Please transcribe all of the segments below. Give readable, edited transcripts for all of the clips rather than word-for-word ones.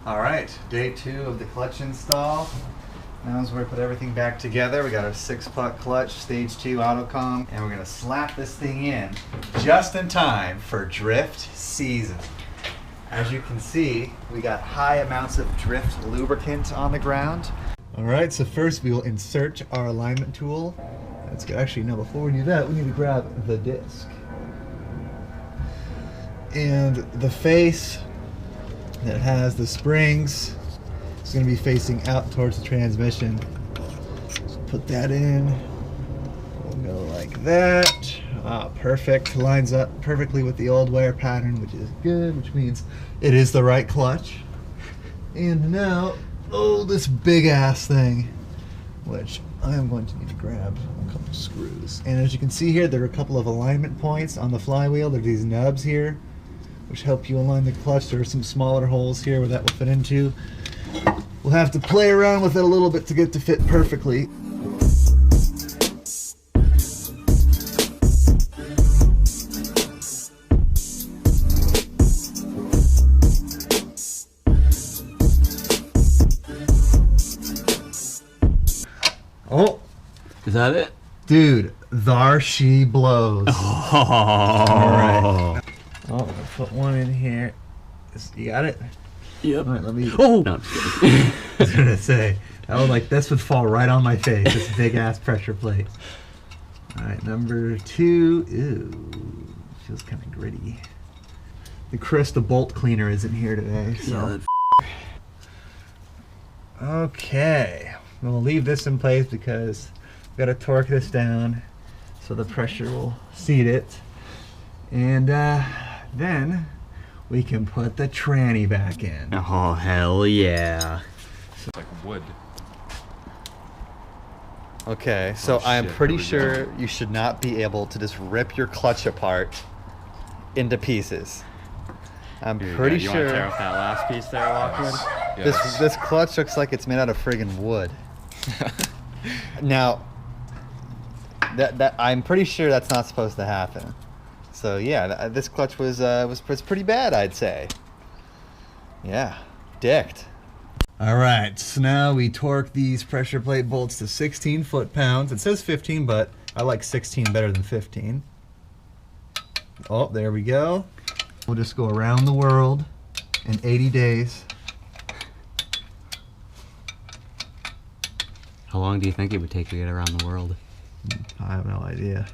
All right, day 2 of the clutch install. Now is where we put everything back together. We got our 6-puck clutch, stage 2 autocom, and we're gonna slap this thing in just in time for drift season. As you can see, we got high amounts of drift lubricant on the ground. All right, so first we will insert our alignment tool. That's good. Actually, no, before we do that, we need to grab the disc. And the face that has the springs is going to be facing out towards the transmission. So put that in. We'll go like that. Ah, perfect. Lines up perfectly with the old wear pattern, which is good, which means it is the right clutch. And now, oh, this big ass thing, which I am going to need to grab a couple screws. And as you can see here, there are a couple of alignment points on the flywheel. There are these nubs here, which help you align the clutch. There are some smaller holes here where that will fit into. We'll have to play around with it a little bit to get it to fit perfectly. Oh, is that it? Dude, there she blows. Oh. All right. Oh, I'm gonna put one in here. You got it? Yep. All right, let me. Oh, no, I'm just kidding. I was gonna say, this would fall right on my face. This big ass pressure plate. All right, number 2. Ew, feels kind of gritty. The bolt cleaner isn't here today, so. Yeah, okay, we'll leave this in place because we've got to torque this down so the pressure will seat it, and then we can put the tranny back in. oh, hell yeah. It's like wood. Okay, so Oh, I'm shit, pretty here we sure go. you should not be able to just rip your clutch apart into pieces. I'm pretty You want to tear sure off that last piece there, Lockwood? Yes. this clutch looks like it's made out of friggin' wood. Now, that I'm pretty sure that's not supposed to happen. So yeah, this clutch was pretty bad, I'd say. Yeah, dicked. All right, so now we torque these pressure plate bolts to 16 foot-pounds. It says 15, but I like 16 better than 15. Oh, there we go. We'll just go around the world in 80 days. How long do you think it would take to get around the world? I have no idea.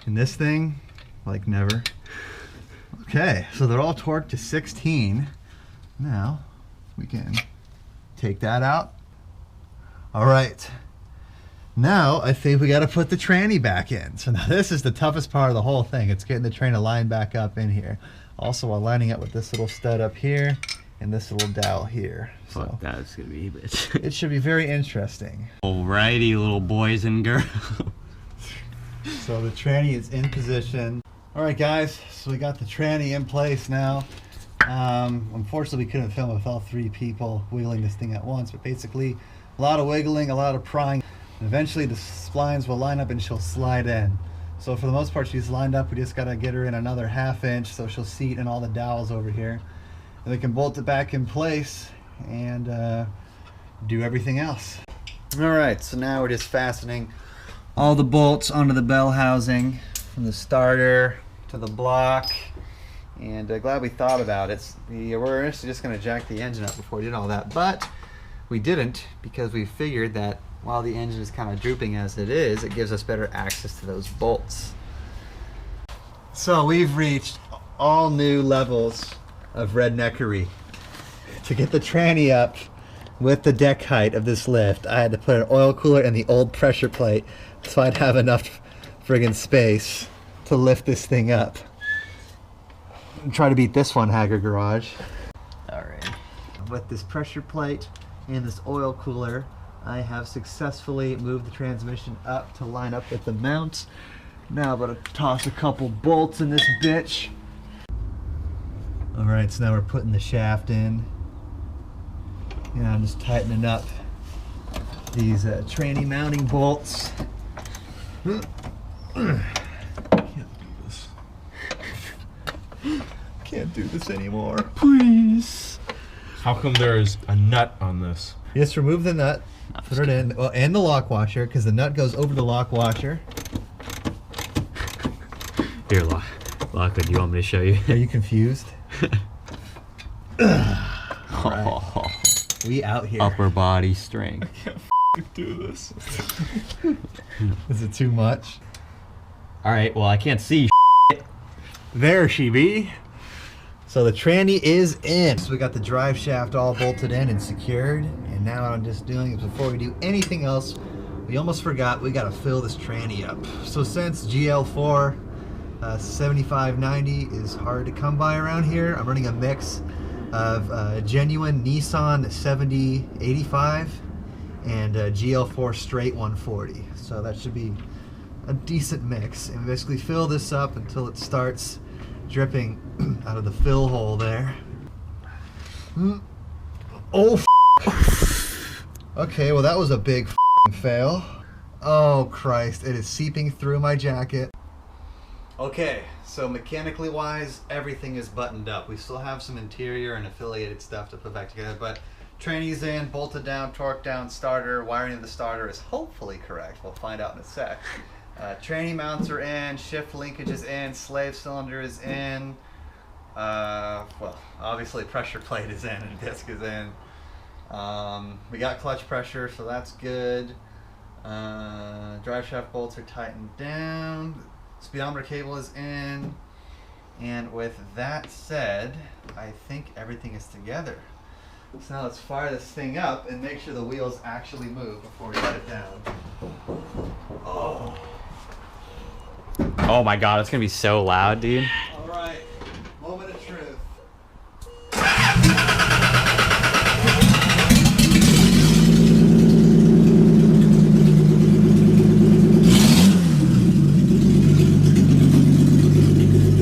And this thing, like never. Okay, so they're all torqued to 16. Now, we can take that out. All right. Now, I think we got to put the tranny back in. So now this is the toughest part of the whole thing. It's getting the train to line back up in here. Also, while lining up with this little stud up here and this little dowel here. Fuck, So that's gonna be a bitch. it should be very interesting. Alrighty, little boys and girls. So the tranny is in position. All right, guys, so we got the tranny in place now. Unfortunately, we couldn't film with all 3 people wiggling this thing at once, but basically a lot of wiggling, a lot of prying. And eventually the splines will line up and she'll slide in. So for the most part, she's lined up. We just got to get her in another ½ inch so she'll seat in all the dowels over here. And we can bolt it back in place and do everything else. All right, so now we're just fastening all the bolts onto the bell housing from the starter to the block. And glad we thought about it. We were initially just going to jack the engine up before we did all that, but we didn't because we figured that while the engine is kind of drooping as it is, it gives us better access to those bolts. So we've reached all new levels of redneckery. To get the tranny up with the deck height of this lift, I had to put an oil cooler in the old pressure plate so I'd have enough friggin' space to lift this thing up. Try to beat this one, Hager Garage. All right. With this pressure plate and this oil cooler, I have successfully moved the transmission up to line up with the mount. Now I'm gonna toss a couple bolts in this bitch. All right, so now we're putting the shaft in. And I'm just tightening up these tranny mounting bolts. Can't do this anymore. Please. How come there's a nut on this? You just remove the nut, put it in, well, and the lock washer, because the nut goes over the lock washer. Here, Lockwood, do you want me to show you? Are you confused? Oh, We out here. upper body strength. Do this. Is it too much? All right, well, I can't see. There she be. So the tranny is in. So we got the drive shaft all bolted in and secured. And now what I'm just doing is, before we do anything else, we almost forgot, we gotta fill this tranny up. So since GL4 7590 is hard to come by around here, I'm running a mix of genuine Nissan 7085 and GL4 straight 140. So that should be a decent mix. And we basically fill this up until it starts dripping out of the fill hole there. Oh, okay, well that was a big fail. Oh Christ, it is seeping through my jacket. Okay, so mechanically wise, everything is buttoned up. We still have some interior and affiliated stuff to put back together, but tranny's in, bolted down, torqued down, starter, wiring of the starter is hopefully correct. We'll find out in a sec. Tranny mounts are in, shift linkage is in, slave cylinder is in. Well, obviously pressure plate is in and disc is in. We got clutch pressure, so that's good. Drive shaft bolts are tightened down. Speedometer cable is in. And with that said, I think everything is together. So now let's fire this thing up and make sure the wheels actually move before we let it down. Oh. Oh my god, it's gonna be so loud, dude. All right, moment of truth.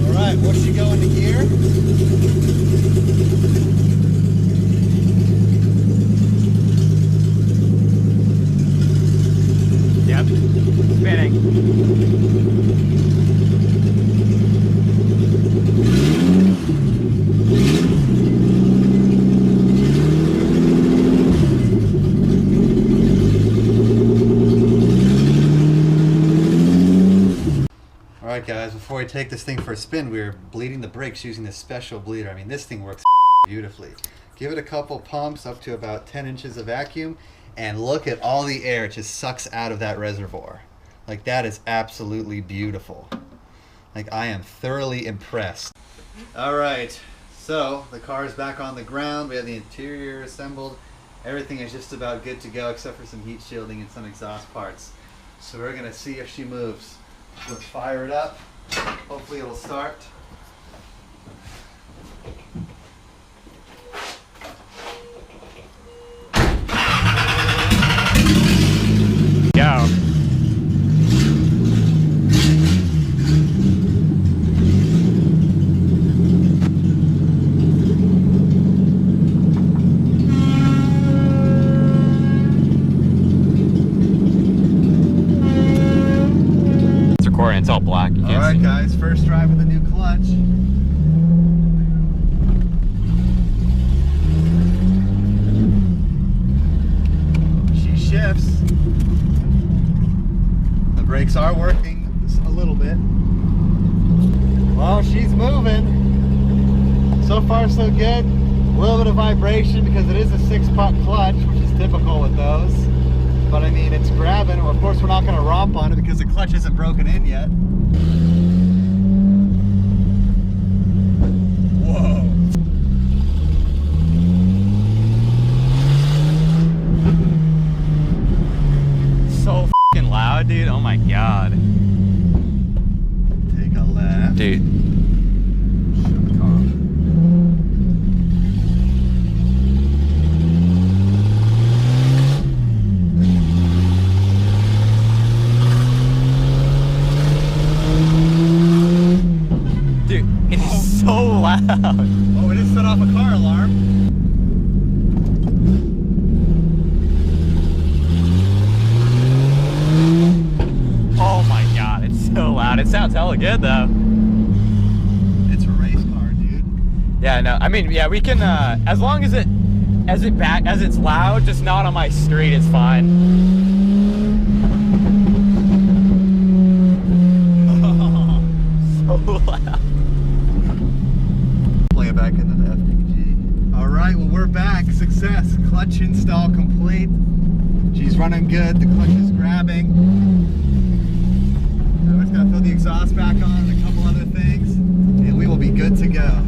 All right, what's she going to gear? Yep, spinning. Alright guys, before we take this thing for a spin, we're bleeding the brakes using this special bleeder. I mean, this thing works beautifully. Give it a couple pumps up to about 10 inches of vacuum, and look at all the air it just sucks out of that reservoir. Like, that is absolutely beautiful. Like, I am thoroughly impressed. Alright, so the car is back on the ground. We have the interior assembled. Everything is just about good to go except for some heat shielding and some exhaust parts. So we're going to see if she moves. Let's fire it up. Hopefully it'll start. Go. It's all black. You can't All right, see. guys. First drive with the new clutch. She shifts. The brakes are working just a little bit. Well, she's moving. So far, so good. A little bit of vibration because it is a 6-putt clutch, which is typical with those. But I mean, it's grabbing. Of course, we're not going to romp on it because the clutch isn't broken in yet. Whoa. So fucking loud, dude. Oh my god. Take a left. Dude. Shut the car off. Dude, it is so loud. Oh, it just set off a car alarm. Oh my god, it's so loud. It sounds hella good though. It's a race car, dude. Yeah, no, I mean, yeah, we can, as long as it as it's loud, just not on my street, it's fine. So loud. Play it back into the FDG. All right, well we're back. Success. Clutch install complete. She's running good. The clutch is grabbing. Now I just gotta throw the exhaust back on and a couple other things, and we will be good to go.